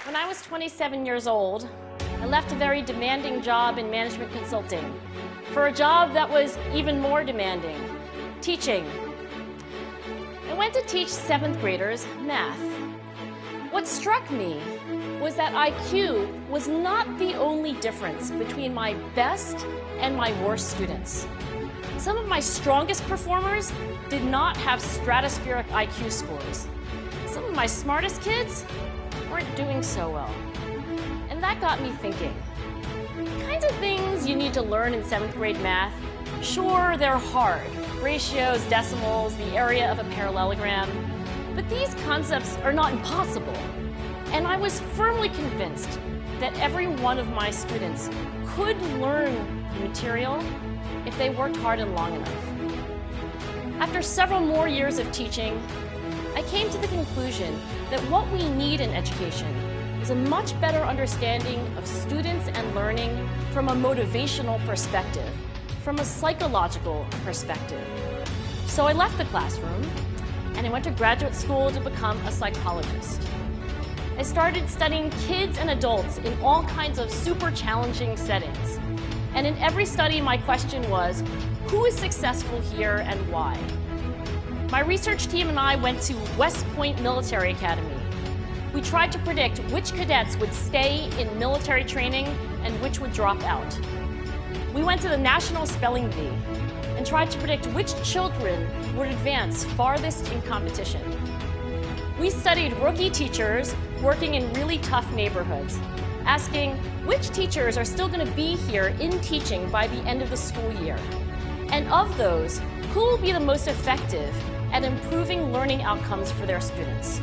When I was 27 years old, I left a very demanding job in management consulting for a job that was even more demanding, teaching. I went to teach 7th graders math. What struck me was that IQ was not the only difference between my best and my worst students. Some of my strongest performers did not have stratospheric IQ scores. Some of my smartest kids weren't doing so well. And that got me thinking. The kinds of things you need to learn in 7th grade math, sure, they're hard. Ratios, decimals, the area of a parallelogram. But these concepts are not impossible. And I was firmly convinced that every one of my students could learn the material if they worked hard and long enough. After several more years of teaching, I came to the conclusion that what we need in education is a much better understanding of students and learning from a motivational perspective, from a psychological perspective. So I left the classroom and I went to graduate school to become a psychologist. I started studying kids and adults in all kinds of super challenging settings. And in every study, my question was, who is successful here and why? My research team and I went to West Point Military Academy. We tried to predict which cadets would stay in military training and which would drop out. We went to the National Spelling Bee and tried to predict which children would advance farthest in competition. We studied rookie teachers working in really tough neighborhoods, asking which teachers are still going to be here in teaching by the end of the school year. And of those, who will be the most effective at improving learning outcomes for their students?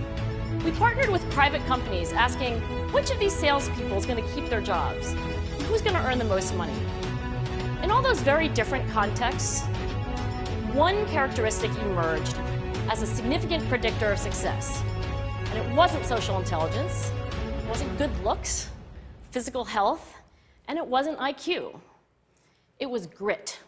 We partnered with private companies asking which of these salespeople is going to keep their jobs and who's going to earn the most money. In all those very different contexts, one characteristic emerged as a significant predictor of success. And it wasn't social intelligence, it wasn't good looks, physical health, and it wasn't IQ. It was grit.